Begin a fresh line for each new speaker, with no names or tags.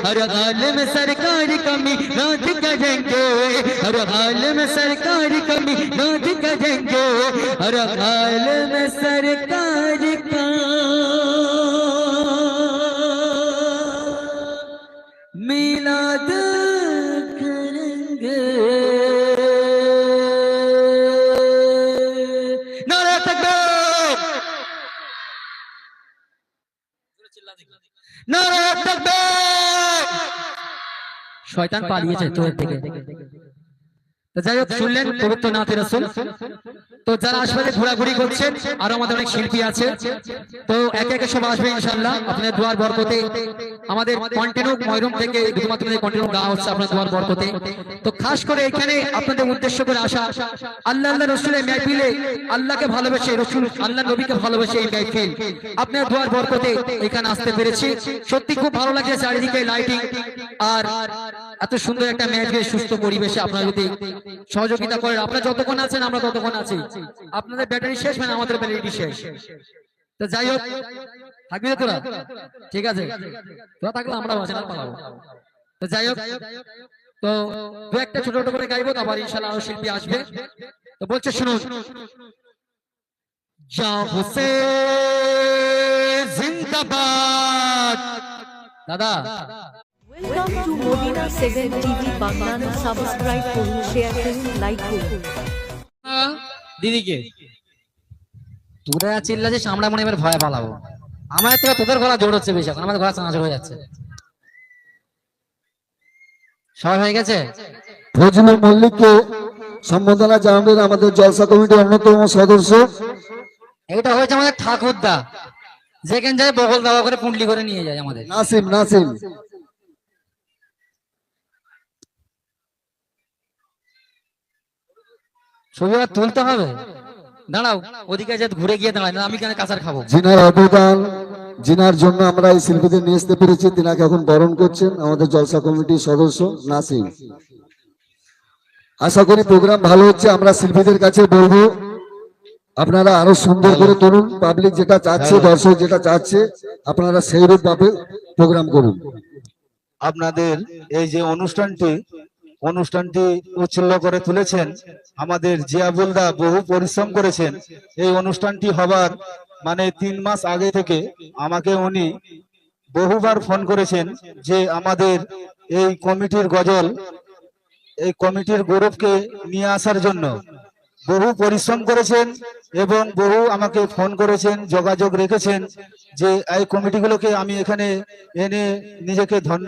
हर हाल में सरकार कमी नाथ करेंगे, हर हाल में सरकार कमी नाथ करेंगे, हर हाल में सरकार का मिलाद करेंगे। नारे तकबीर, नारे तकबीर। শয়তান পালিয়েছে তোর থেকে। তো যাই হোক, শুনলেন পবিত্র নাথ রাসূল। তো যারা আশপাশে ঘোরাঘুরি করছেন, আর আমাদের অনেক শিল্পী আছে, তো একে একে সব আসবে ইনশাআল্লাহ আপনাদের দোয়ার বরকতে। আমাদের কন্টিনিউ ময়রুম থেকে শুধুমাত্র কন্টিনিউ গাওয়া হচ্ছে আপনাদের দোয়ার বরকতে। তো খাস করে এখানে আপনাদের উদ্দেশ্য করে আসা, আল্লাহ আল্লাহ রসুলের মাহফিলে, আল্লাহকে ভালোবেসে, রসুল আল্লাহ নবীকে ভালোবেসে এই মাহফিল আপনাদের দোয়ার বরকতে এখানে আসতে পেরেছি। সত্যি খুব ভালো লাগে, চারিদিকে লাইটিং আর এত সুন্দর একটা মাহফিল সুস্থ পরিবেশে আপনারা যদি সহযোগিতা করেন। আপনারা যতক্ষণ আছেন আমরা ততক্ষণ আছি। আপনাদের ব্যাটারি শেষ মানে আমাদের ব্যাটারি শেষ। তো যাই হোক, থাকবি তোরা? ঠিক আছে, তোরা থাকলে আমরা বাঁচানো পালাবো। তো যাই হোক, তো দু একটা ছোট ছোট করে গাইবো, তারপর ইনশাআল্লাহ আরো শিল্পী আসবে। তো বলছে শুনুন, জাহু সে জিন্দাবাদ। দাদা
welcome to Madina 7 TV Bangla. Subscribe করুন, শেয়ার করুন, লাইক করুন।
দিদিকে তোরা চিল্লাছিস, আমরা মনে এবার ভয় পালাবো। আমার থেকে তোদের গলা জোর হচ্ছে বেশি, এখন আমাদের গলা চাঁচা হয়ে যাচ্ছে। সবাই হয়ে গেছে।
ফজলুল মল্লিককে সম্বোধনা জানাবেন আমাদের জলসা কমিটির অন্যতম সদস্য।
এটা হয়েছে আমাদের ঠাকুরদা, যেখানে যায় বগল দাওয়া করে পুঁটলি করে নিয়ে যায় আমাদের
নাসিম। নাসিম
ছবি আর তুলতে হবে। দাঁড়াও, ওদিকে যে ঘুরে গিয়ে দাঁড়ায় না, আমি কেন কাঁচার খাবো।
জিনার অবদান, জিনার জন্য আমরা এই শিল্পীদের নিয়ে আসতে পেরেছি, তিনাকে এখন বরণ করছেন আমাদের জলসা কমিটির সদস্য নাসিম। আশা করি প্রোগ্রাম ভালো হচ্ছে। আমরা শিল্পীদের কাছে বলবো আপনারা আরো সুন্দর করে তুলুন। পাবলিক যেটা চাচ্ছে, দর্শক যেটা চাচ্ছে, আপনারা সেই রূপ ভাবে প্রোগ্রাম করুন।
আপনাদের এই যে অনুষ্ঠানটি উচ্ছল্য করে তুলেছেন আমাদের জিয়াবুলদা, বহু পরিশ্রম করেছেন। এই অনুষ্ঠানটি হবার মানে 3 মাস আগে থেকে আমাকে উনি বহুবার ফোন করেছেন যে আমাদের এই কমিটির গজল, এই কমিটির গৌরবকে নিয়ে আসার জন্য বহু পরিশ্রম করেছেন এবং বহু আমাকে ফোন করেছেন, যোগাযোগ রেখেছেন যে এই কমিটিগুলোকে আমি এখানে এনে নিজেকে ধন্য